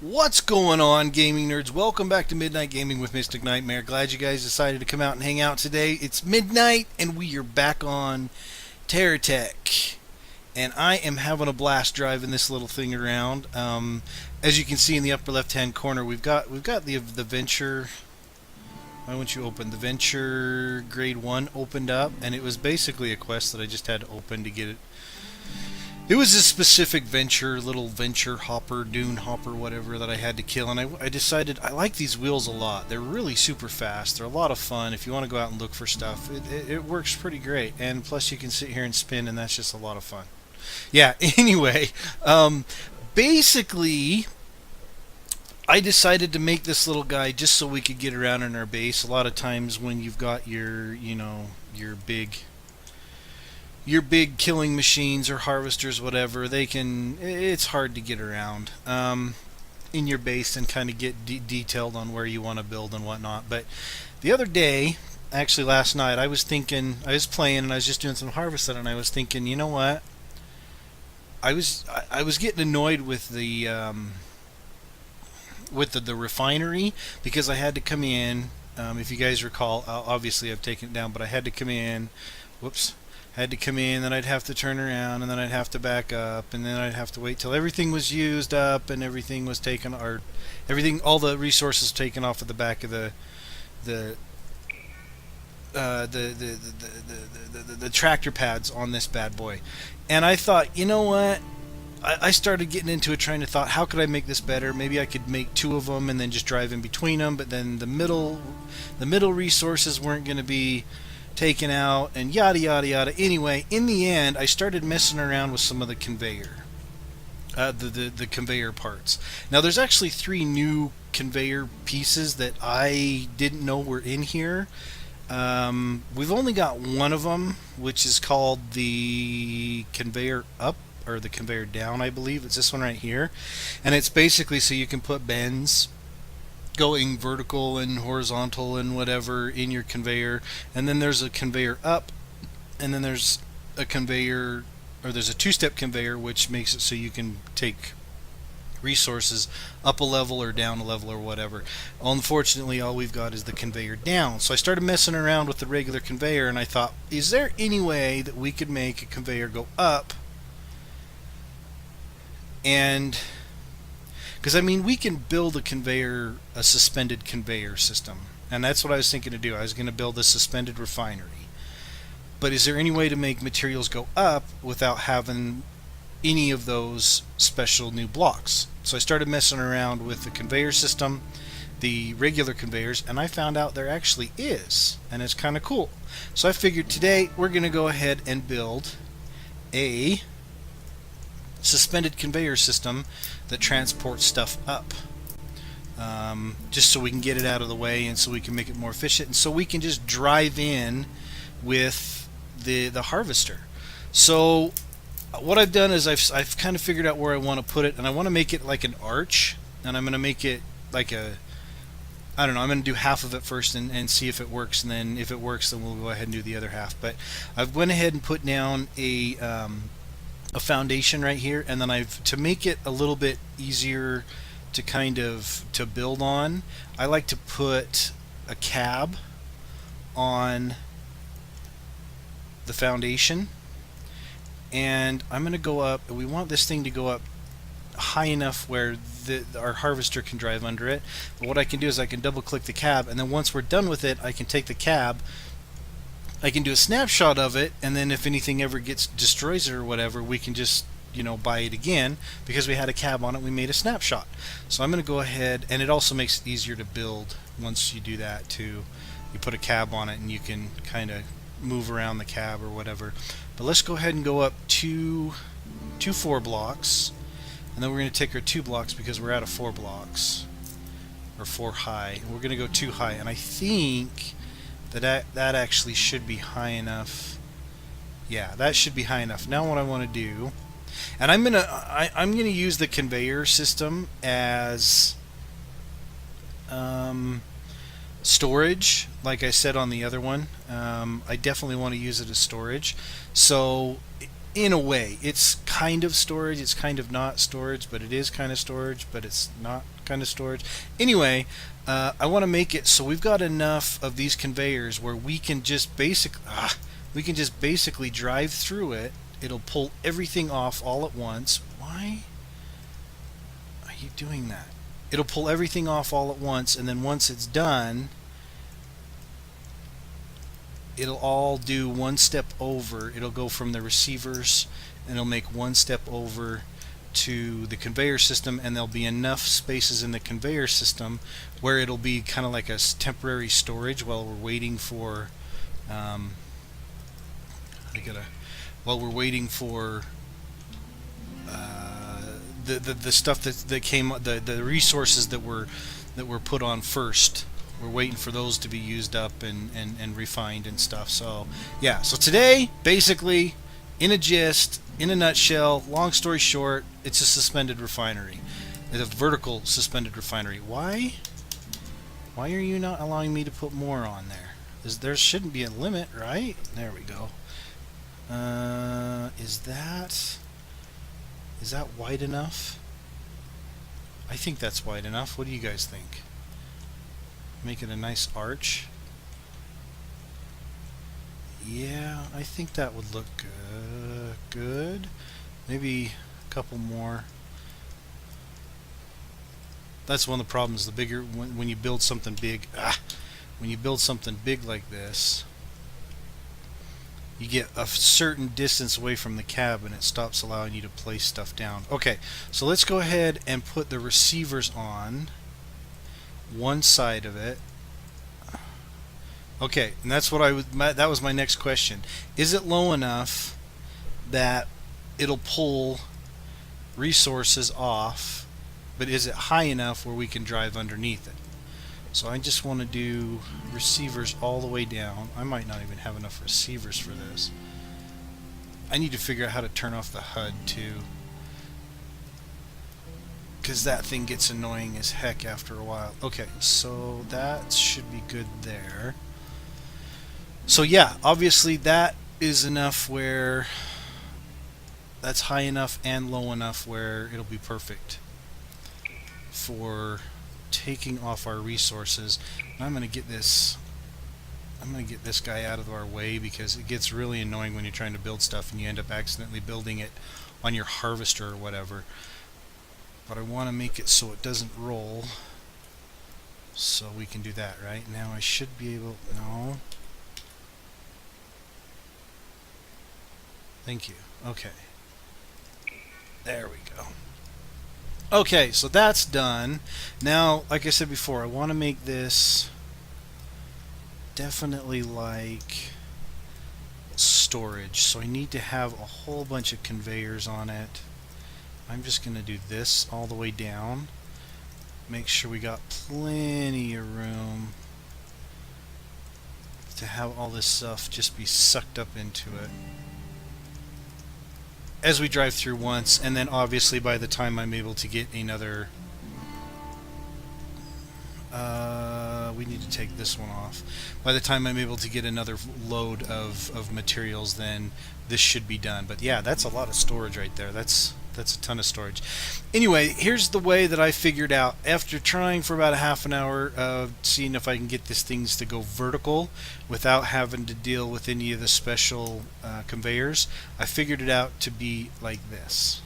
What's going on, gaming nerds? Welcome back to Midnight Gaming with Mystic Nightmare. Glad you guys decided to come out and hang out today. It's midnight, and we are back on Terra, and I am having a blast driving this little thing around. As you can see in the upper left-hand corner, we've got the Venture. Why won't you open the Venture Grade 1 opened up? And it was basically a quest that I just had to open to get it. It was a specific little venture hopper, dune hopper, whatever, that I had to kill, and I decided I like these wheels a lot. They're really super fast. They're a lot of fun. If you want to go out and look for stuff, it works pretty great. And plus, you can sit here and spin, and that's just a lot of fun. Yeah. Anyway, basically, I decided to make this little guy just so we could get around in our base. A lot of times when you've got your big killing machines or harvesters, whatever, it's hard to get around in your base and kind of get detailed on where you want to build and whatnot. But the other day, actually last night, I was playing and I was just doing some harvesting, and I was thinking, you know what? I was getting annoyed with the refinery, because I had to come in. If you guys recall, obviously I've taken it down, but I had to come in. Whoops. Had to come in, then I'd have to turn around, and then I'd have to back up, and then I'd have to wait till everything was used up and everything was taken, or all the resources taken off of the back of the the uh, the, the, the tractor pads on this bad boy. And I thought, you know what? I started getting into it, trying to thought, how could I make this better? Maybe I could make two of them and then just drive in between them, but then the middle resources weren't going to be taken out, and yada yada yada. Anyway, in the end, I started messing around with some of the conveyor, the conveyor parts. Now, there's actually 3 new conveyor pieces that I didn't know were in here. We've only got one of them, which is called the conveyor up, or the conveyor down, I believe. It's this one right here, and it's basically so you can put bends going vertical and horizontal and whatever in your conveyor. And then there's a conveyor up, and then there's a conveyor, or there's a 2-step conveyor, which makes it so you can take resources up a level or down a level or whatever. Unfortunately, all we've got is the conveyor down. So I started messing around with the regular conveyor, and I thought, is there any way that we could make a conveyor go up? And because, I mean, we can build a suspended conveyor system. And that's what I was thinking to do. I was going to build a suspended refinery. But is there any way to make materials go up without having any of those special new blocks? So I started messing around with the conveyor system, the regular conveyors, and I found out there actually is. And it's kind of cool. So I figured today we're going to go ahead and build a suspended conveyor system that transports stuff up, just so we can get it out of the way, and so we can make it more efficient, and so we can just drive in with the harvester. So what I've done is I've kind of figured out where I want to put it, and I want to make it like an arch, and I'm going to make it like I don't know, I'm going to do half of it first and see if it works, and then if it works, then we'll go ahead and do the other half. But I've went ahead and put down a foundation right here, and then to make it a little bit easier to build on, I like to put a cab on the foundation, and I'm going to go up. We want this thing to go up high enough where our harvester can drive under it. But what I can do is I can double click the cab, and then once we're done with it, I can take the cab, I can do a snapshot of it, and then if anything ever destroys it or whatever, we can just, buy it again. Because we had a cab on it, we made a snapshot. So I'm going to go ahead, and it also makes it easier to build once you do that too. You put a cab on it, and you can kind of move around the cab or whatever. But let's go ahead and go up two 4 blocks, and then we're going to take our 2 blocks because we're out of 4 blocks, or 4 high. And we're going to go 2 high, and I think that actually should be high enough. Yeah, that should be high enough. Now what I want to do, and I'm gonna use the conveyor system as storage, like I said on the other one. I definitely want to use it as storage. So in a way, it's kind of storage, it's kind of not storage, but it is kind of storage, but it's not kind of storage. Anyway, I want to make it so we've got enough of these conveyors where we can just basically drive through it. It'll pull everything off all at once. Why are you doing that? It'll pull everything off all at once, and then once it's done, it'll all do one step over. It'll go from the receivers and it'll make one step over to the conveyor system, and there'll be enough spaces in the conveyor system where it'll be kind of like a temporary storage while we're waiting for the stuff that came, the resources that were put on first. We're waiting for those to be used up and refined and stuff. So yeah, so today, basically, in a gist, in a nutshell, long story short, it's a suspended refinery. It's a vertical suspended refinery. Why are you not allowing me to put more on there? There shouldn't be a limit, right? There we go. Is that wide enough? I think that's wide enough. What do you guys think? Make it a nice arch. Yeah, I think that would look good. Maybe a couple more. That's one of the problems. The bigger, when you build something big, when you build something big like this, you get a certain distance away from the cab and it stops allowing you to place stuff down. Okay, so let's go ahead and put the receivers on one side of it. Okay, and that's what that was my next question. Is it low enough that it'll pull resources off, but is it high enough where we can drive underneath it? So I just want to do receivers all the way down. I might not even have enough receivers for this. I need to figure out how to turn off the HUD too, because that thing gets annoying as heck after a while. Okay, so that should be good there. So yeah, obviously that is enough where that's high enough and low enough where it'll be perfect for taking off our resources. I'm going to get this guy out of our way because it gets really annoying when you're trying to build stuff and you end up accidentally building it on your harvester or whatever. But I want to make it so it doesn't roll, so we can do that. Right now I should be able, no, thank you. Okay, there we go. Okay, so that's done. Now, like I said before, I want to make this definitely like storage, so I need to have a whole bunch of conveyors on it. I'm just going to do this all the way down. Make sure we got plenty of room to have all this stuff just be sucked up into it as we drive through once, and then obviously by the time I'm able to get another, we need to take this one off. By the time I'm able to get another load of materials, then this should be done. But yeah, that's a lot of storage right there. That's a ton of storage. Anyway, here's the way that I figured out after trying for about a half an hour, seeing if I can get these things to go vertical without having to deal with any of the special conveyors. I figured it out to be like this.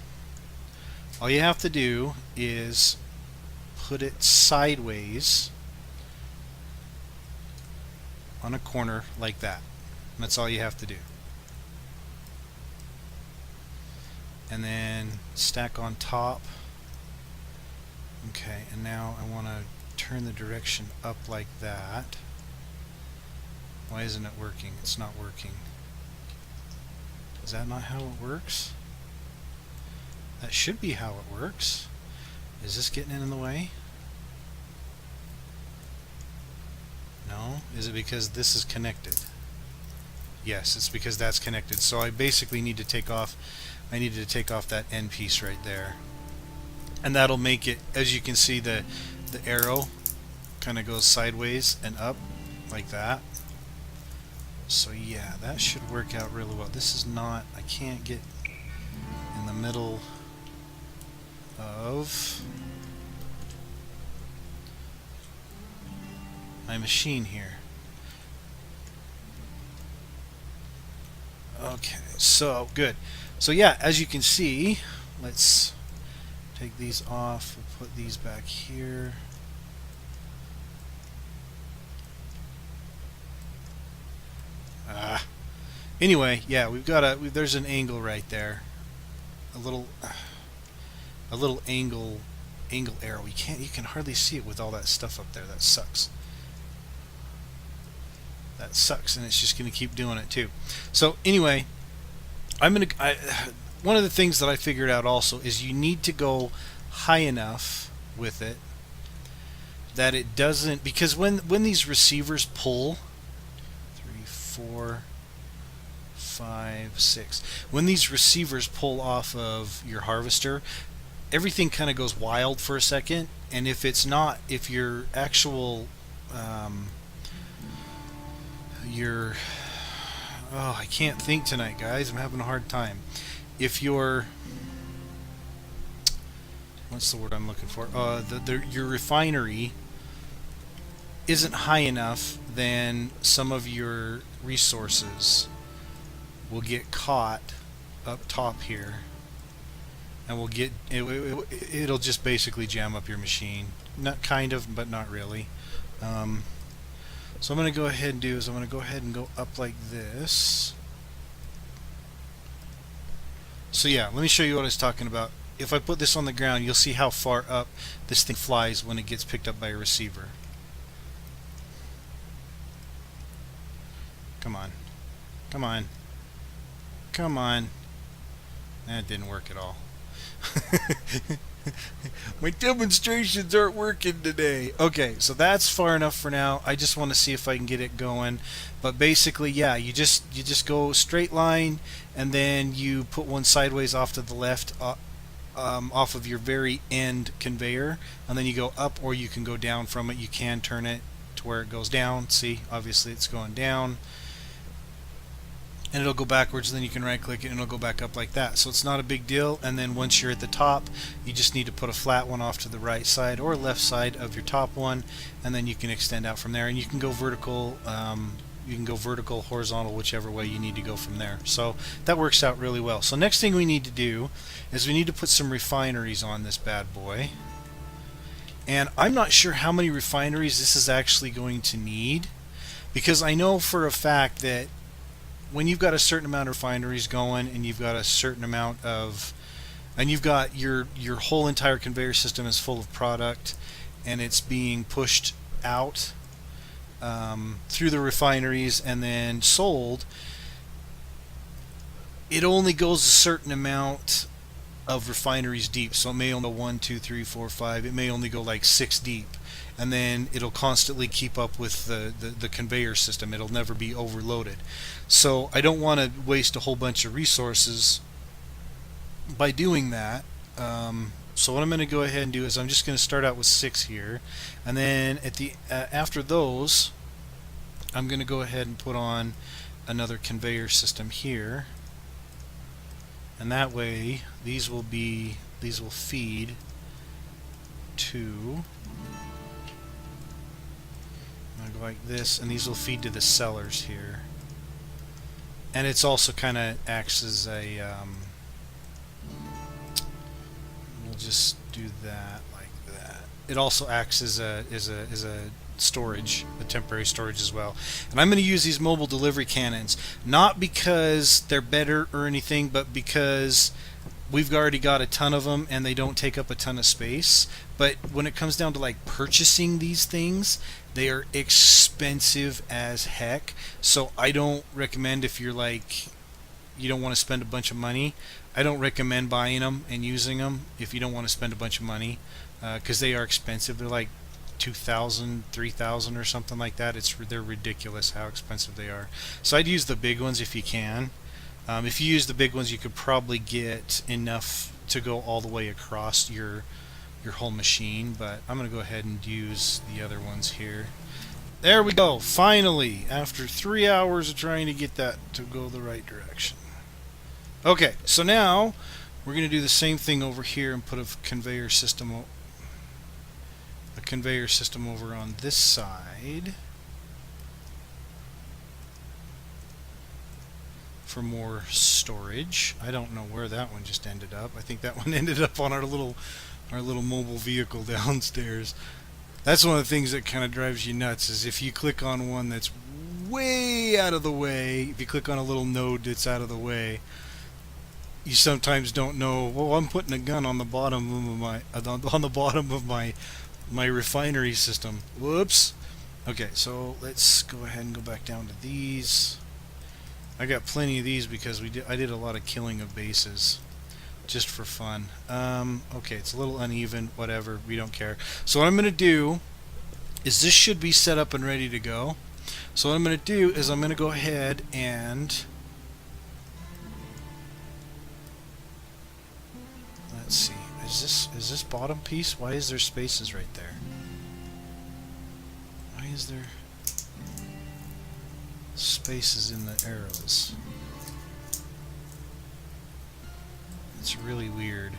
All you have to do is put it sideways on a corner like that. That's all you have to do. And then stack on top. Okay, and now I want to turn the direction up like that. Why isn't it working? It's not working. Is that not how it works? That should be how it works. Is this getting in the way? No? Is it because this is connected? Yes, it's because that's connected. So I basically need to take off, I needed to take off that end piece right there. And that'll make it, as you can see, the arrow kind of goes sideways and up like that. So yeah, that should work out really well. This is not, I can't get in the middle of my machine here. Okay, so good. So yeah, as you can see, let's take these off. We'll put these back here. Anyway, yeah, we've got there's an angle right there. A little angle arrow. You can hardly see it with all that stuff up there. That sucks. That sucks, and it's just going to keep doing it too. So anyway, one of the things that I figured out also is you need to go high enough with it that it doesn't, because when these receivers pull 3, 4, 5, 6, when these receivers pull off of your harvester, everything kind of goes wild for a second, and if your actual I can't think tonight, guys. I'm having a hard time. If your what's the word I'm looking for? Your refinery isn't high enough, then some of your resources will get caught up top here, and it'll just basically jam up your machine. Not kind of, but not really. So I'm going to go ahead and go up like this. So yeah, let me show you what I was talking about. If I put this on the ground, you'll see how far up this thing flies when it gets picked up by a receiver. Come on. Come on. Come on. That didn't work at all. My demonstrations aren't working today. Okay, so that's far enough for now. I just want to see if I can get it going. But basically, yeah, you just go straight line, and then you put one sideways off to the left, off of your very end conveyor, and then you go up, or you can go down from it. You can turn it to where it goes down. See, obviously it's going down, and it'll go backwards. Then you can right click it and it'll go back up like that. So it's not a big deal. And then once you're at the top, you just need to put a flat one off to the right side or left side of your top one, and then you can extend out from there, and you can go vertical, horizontal, whichever way you need to go from there. So that works out really well. So next thing we need to do is we need to put some refineries on this bad boy, and I'm not sure how many refineries this is actually going to need, because I know for a fact that when you've got a certain amount of refineries going, and you've got a certain amount of, and you've got your whole entire conveyor system is full of product, and it's being pushed out through the refineries and then sold, it only goes a certain amount of refineries deep. So it may only go 1, 2, 3, 4, 5. It may only go like 6 deep, and then it'll constantly keep up with the conveyor system. It'll never be overloaded. So I don't want to waste a whole bunch of resources by doing that. So what I'm going to go ahead and do is I'm just going to start out with 6 here, and then at the after those, I'm going to go ahead and put on another conveyor system here, and that way these will feed to, I'm going to go like this, and these will feed to the cellars here. And it's also kind of acts as a we'll just do that like that. It also acts as a storage, a temporary storage as well. And I'm going to use these mobile delivery cannons, not because they're better or anything, but because we've already got a ton of them and they don't take up a ton of space. But when it comes down to like purchasing these things, they are expensive as heck. So I don't recommend, if you're like, you don't want to spend a bunch of money, I don't recommend buying them and using them if you don't want to spend a bunch of money, because they are expensive. They're like 2,000, 3,000 or something like that. They're ridiculous how expensive they are. So I'd use the big ones if you can. If you use the big ones, you could probably get enough to go all the way across your whole machine, but I'm going to go ahead and use the other ones here. There we go, finally, after 3 hours of trying to get that to go the right direction. Okay, so now we're going to do the same thing over here and put a conveyor system conveyor system over on this side for more storage. I don't know where that one just ended up. I think that one ended up on our little mobile vehicle downstairs. That's one of the things that kind of drives you nuts, is if you click on one that's way out of the way, if you click on a little node that's out of the way, you sometimes don't know, well, I'm putting a gun on the bottom of my refinery system. Whoops. Okay, so let's go ahead and go back down to these. I got plenty of these because I did a lot of killing of bases just for fun. Okay, it's a little uneven, whatever, we don't care. So what I'm going to do is, this should be set up and ready to go. So what I'm going to do is I'm going to go ahead and let's see. Is this bottom piece? Why is there spaces right there? Why is there spaces in the arrows? It's really weird.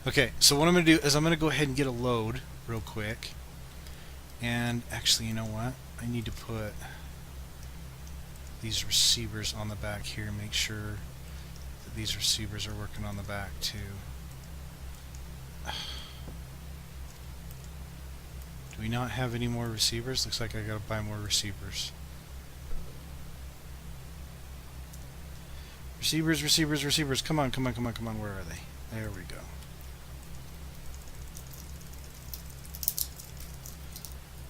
Okay, so what I'm going to do is I'm going to go ahead and get a load real quick. And actually, you know what? I need to put these receivers on the back here. Make sure that these receivers are working on the back too. Do we not have any more receivers? Looks like I gotta buy more receivers. Receivers. Come on. Where are they? There we go.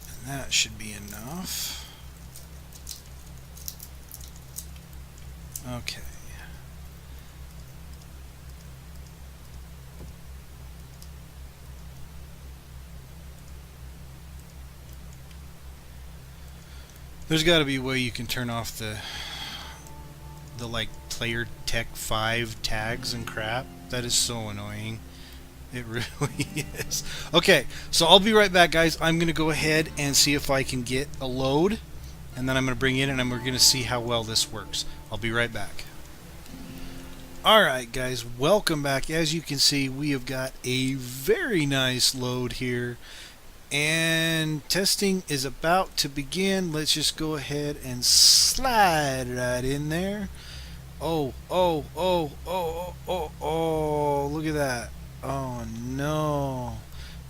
And that should be enough. Okay. There's got to be a way you can turn off the like player tech 5 tags and crap. That is so annoying. It really is. Okay, so I'll be right back, guys. I'm going to go ahead and see if I can get a load, and then I'm going to bring it in and we're going to see how well this works. I'll be right back. Alright, guys, welcome back. As you can see, we have got a very nice load here, and testing is about to begin. Let's just go ahead and slide right in there. Oh, look at that. Oh no,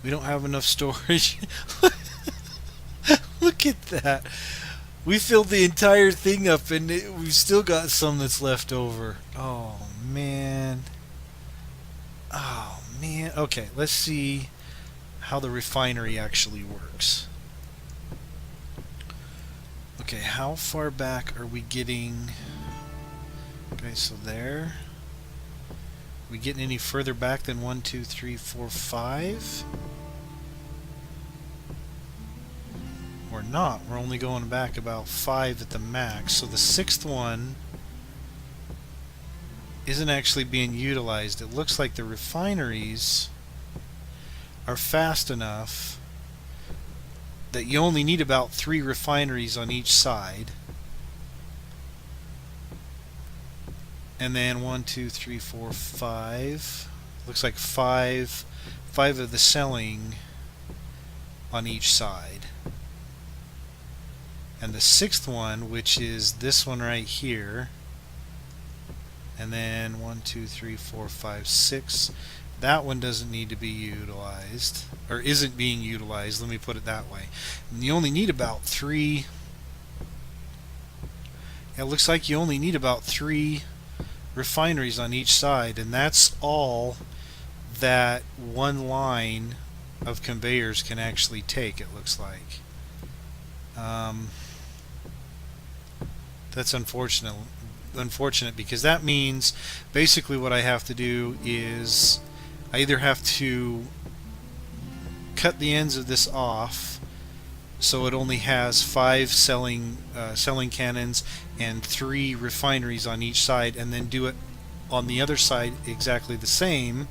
we don't have enough storage. Look at that. We filled the entire thing up and we've still got some that's left over. Oh man. Okay, let's see how the refinery actually works. Okay, how far back are we getting? Okay, so there. Are we getting any further back than 1, 2, 3, 4, 5? We're not. We're only going back about 5 at the max. So the 6th one isn't actually being utilized. It looks like the refineries are fast enough that you only need about 3 refineries on each side. And then 1, 2, 3, 4, 5. Looks like 5 of the selling on each side. And the 6th one, which is this one right here, and then 1, 2, 3, 4, 5, 6. That one doesn't need to be utilized, or isn't being utilized, let me put it that way. And you only need about 3. It looks like you only need about 3 refineries on each side, and that's all that one line of conveyors can actually take, it looks like. That's unfortunate because that means basically what I have to do is I either have to cut the ends of this off so it only has 5 selling cannons and 3 refineries on each side, and then do it on the other side exactly the same,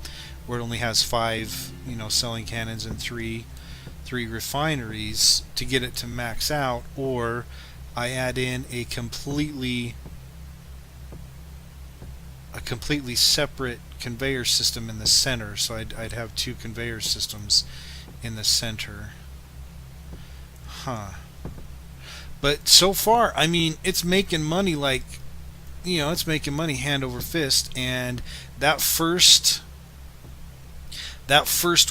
where it only has 5 selling cannons and 3 refineries to get it to max out, or I add in a completely separate conveyor system in the center, so I'd have two conveyor systems in the center. Huh. But so far, I mean, it's making money like, it's making money hand over fist. And that first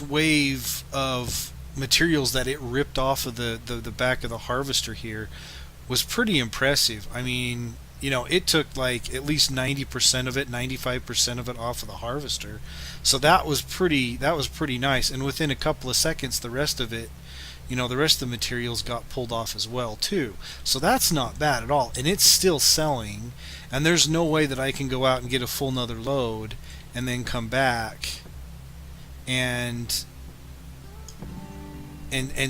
wave of materials that it ripped off of the back of the harvester here was pretty impressive. I mean, it took like at least 90% of it, 95% of it off of the harvester. So that was pretty nice. And within a couple of seconds, the rest of it, the rest of the materials got pulled off as well too. So that's not bad at all. And it's still selling. And there's no way that I can go out and get a full nother load and then come back and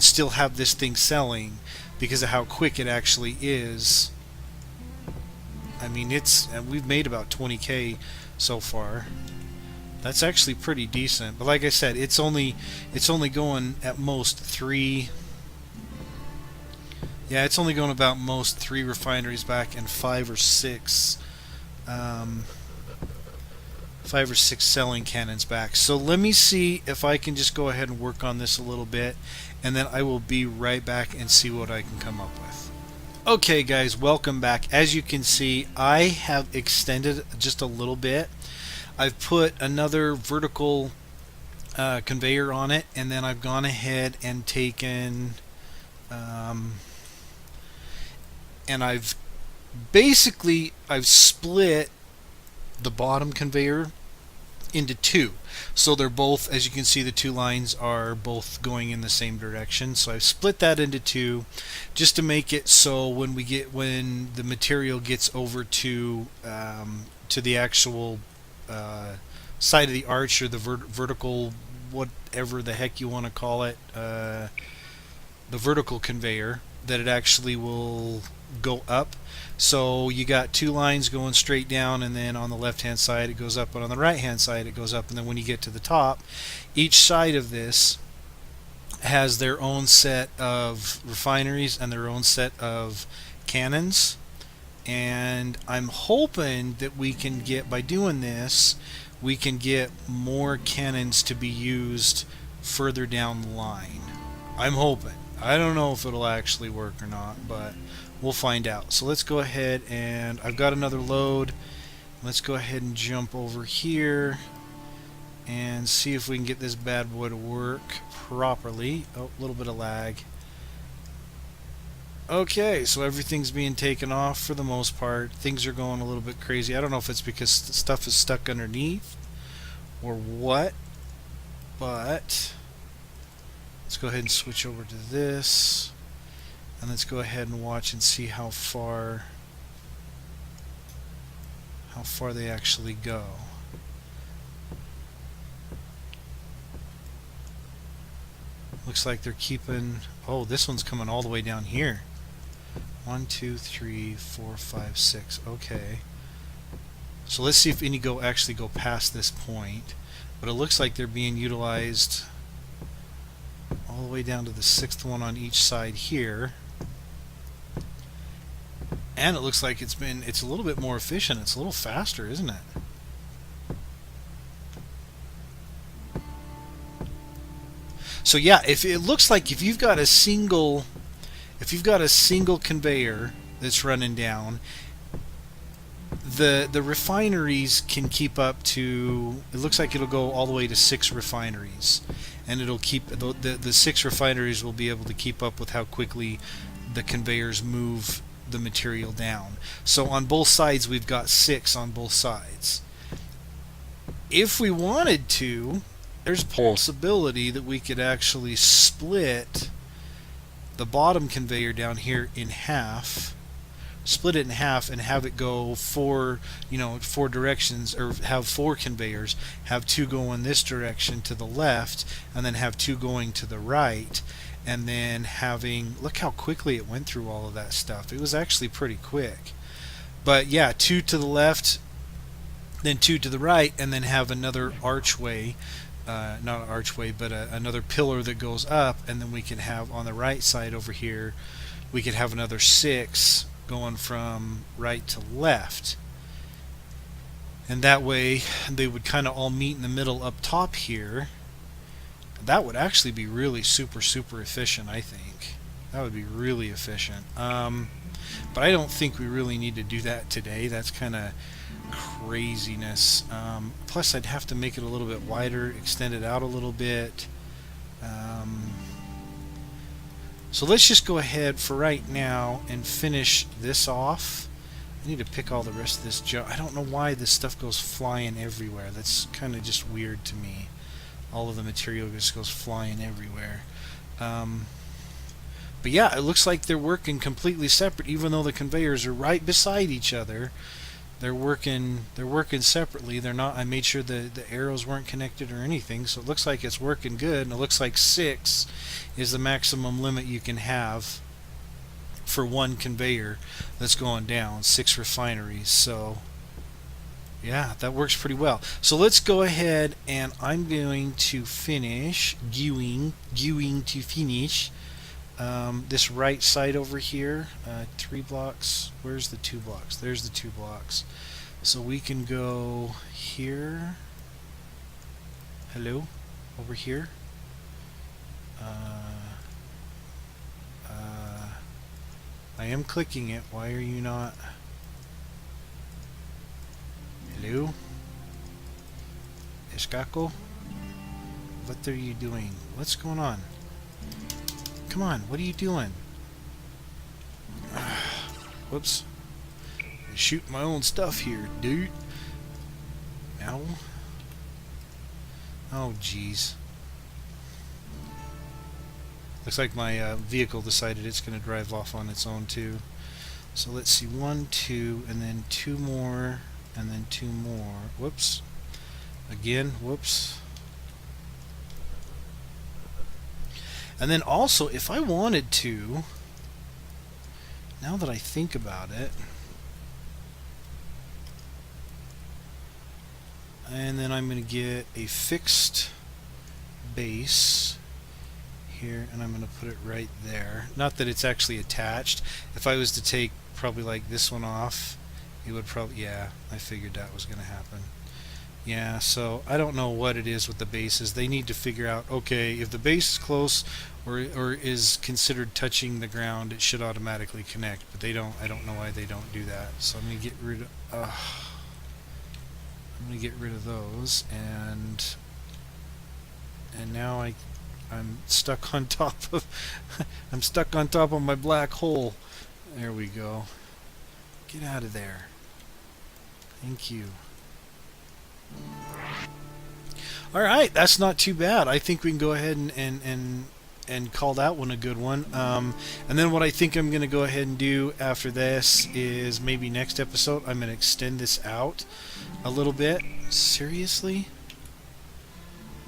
still have this thing selling because of how quick it actually is. I mean, we've made about 20K so far. That's actually pretty decent. But like I said, it's only going at most 3. Yeah, it's only going about most 3 refineries back and 5 or 6 selling cannons back. So let me see if I can just go ahead and work on this a little bit, and then I will be right back and see what I can come up with. Okay guys, welcome back. As you can see, I have extended just a little bit. I've put another vertical conveyor on it, and then I've gone ahead and taken and I've split the bottom conveyor into 2. So they're both, as you can see, the 2 lines are both going in the same direction. So I've split that into 2 just to make it so when the material gets over to the actual side of the arch, or the vertical, whatever the heck you want to call it, the vertical conveyor, that it actually will go up. So you got 2 lines going straight down, and then on the left hand side it goes up, but on the right hand side it goes up. And then when you get to the top, each side of this has their own set of refineries and their own set of cannons. And I'm hoping that we can get, by doing this, we can get more cannons to be used further down the line. I'm hoping. I don't know if it'll actually work or not, but we'll find out. So let's go ahead, and I've got another load. Let's go ahead and jump over here and see if we can get this bad boy to work properly. Oh, a little bit of lag. Okay, so everything's being taken off for the most part. Things are going a little bit crazy. I don't know if it's because the stuff is stuck underneath or what, but let's go ahead and switch over to this, and let's go ahead and watch and see how far they actually go. Looks like they're keeping, oh, this one's coming all the way down here. 1, 2, 3, 4, 5, 6. Okay. So let's see if any actually go past this point. But it looks like they're being utilized all the way down to the 6th one on each side here. And it looks like it's a little bit more efficient. It's a little faster, isn't it? So yeah, if it looks like if you've got a single conveyor that's running down, the refineries can keep up to, it looks like it'll go all the way to 6 refineries, and it'll keep the 6 refineries will be able to keep up with how quickly the conveyors move the material down. So on both sides we've got 6 on both sides. If we wanted to, there's a possibility that we could actually split the bottom conveyor down here in half, split it in half, and have it go 4 directions, or have 4 conveyors, have 2 going this direction to the left, and then have 2 going to the right, and then having, look how quickly it went through all of that stuff. It was actually pretty quick. But yeah, 2 to the left, then 2 to the right, and then have another archway, not an archway, but another pillar that goes up, and then we can have on the right side over here, we could have another 6 going from right to left. And that way they would kind of all meet in the middle up top here. That would actually be really super efficient, I think. That would be really efficient. But I don't think we really need to do that today. That's kind of craziness. Plus, I'd have to make it a little bit wider, extend it out a little bit. So let's just go ahead for right now and finish this off. I need to pick all the rest of this junk. I don't know why this stuff goes flying everywhere. That's kind of just weird to me. All of the material just goes flying everywhere. But yeah, it looks like they're working completely separate, even though the conveyors are right beside each other. They're working separately. They're not. I made sure the arrows weren't connected or anything, so it looks like it's working good. And it looks like 6 is the maximum limit you can have for one conveyor that's going down. 6 refineries. So yeah, that works pretty well. So let's go ahead and I'm going to finish gluing to finish this right side over here. 3 blocks. Where's the 2 blocks? There's the 2 blocks. So we can go here. Hello? Over here. I am clicking it. Why are you not? Hello? Escaco? What are you doing? What's going on? Come on, what are you doing? Whoops. I'm shooting my own stuff here, dude. Ow. Oh, jeez. Looks like my vehicle decided it's going to drive off on its own, too. So let's see. 1, 2, and then 2 more, and then 2 more. Whoops. Again, whoops. And then also, if I wanted to, now that I think about it, and then I'm going to get a fixed base here, and I'm going to put it right there. Not that it's actually attached. If I was to take probably like this one off, it would probably, yeah, I figured that was going to happen. Yeah, so I don't know what it is with the bases. They need to figure out, okay, if the base is close or is considered touching the ground, it should automatically connect, but they don't. I don't know why they don't do that. So I'm going to get rid of those, and now I'm stuck on top of I'm stuck on top of my black hole. There we go. Get out of there. Thank you. Alright, that's not too bad. I think we can go ahead and call that one a good one. And then what I think I'm going to go ahead and do after this is maybe next episode I'm going to extend this out a little bit. Seriously?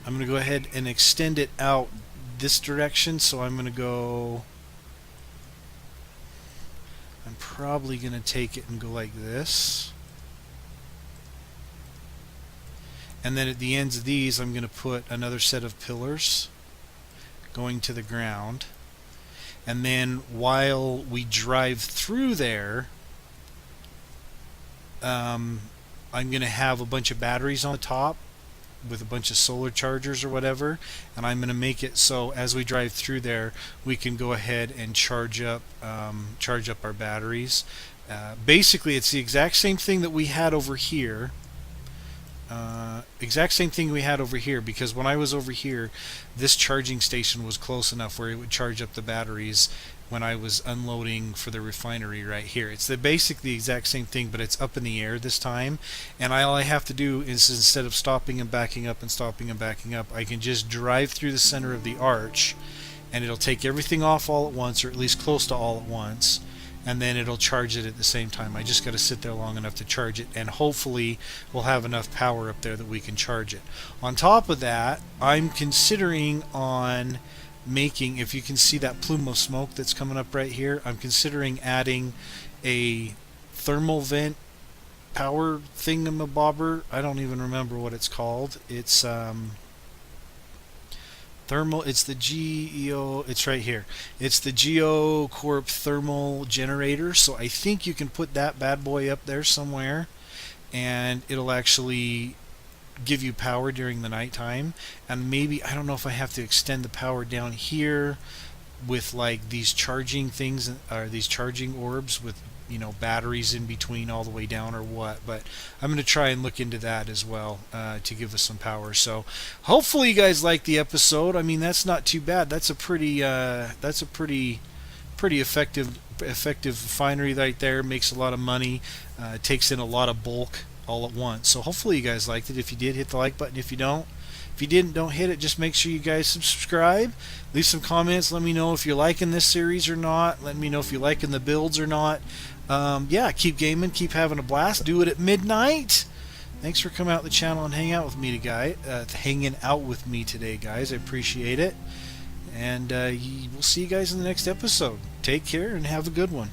I'm going to go ahead and extend it out this direction, so I'm going to go... I'm probably going to take it and go like this. And then at the ends of these, I'm going to put another set of pillars going to the ground. And then while we drive through there, I'm going to have a bunch of batteries on the top with a bunch of solar chargers or whatever. And I'm going to make it so as we drive through there, we can go ahead and charge up our batteries. Basically, it's the exact same thing that we had over here. Because when I was over here, this charging station was close enough where it would charge up the batteries when I was unloading for the refinery right here. It's basically the exact same thing, but it's up in the air this time, and all I have to do is, instead of stopping and backing up and stopping and backing up, I can just drive through the center of the arch, and it'll take everything off all at once, or at least close to all at once, and then it'll charge it at the same time. I just got to sit there long enough to charge it, and hopefully we'll have enough power up there that we can charge it. On top of that, I'm considering on making, if you can see that plume of smoke that's coming up right here, I'm considering adding a thermal vent power thingamabobber. I don't even remember what it's called. It's thermal, it's the GEO, it's right here. It's the GeoCorp thermal generator, so I think you can put that bad boy up there somewhere, and it'll actually give you power during the nighttime. And maybe, I don't know if I have to extend the power down here with like these charging things, or these charging orbs with, batteries in between all the way down, or what. But I'm going to try and look into that as well, to give us some power. So hopefully you guys like the episode. I mean, that's not too bad. That's a pretty effective refinery right there. Makes a lot of money, takes in a lot of bulk all at once. So hopefully you guys liked it. If you did, hit the like button. If you didn't, don't hit it. Just make sure you guys subscribe. Leave some comments. Let me know if you're liking this series or not. Let me know if you're liking the builds or not. Yeah, keep gaming. Keep having a blast. Do it at midnight. Thanks for coming out to the channel and hanging out with me today, guys. I appreciate it. And we'll see you guys in the next episode. Take care and have a good one.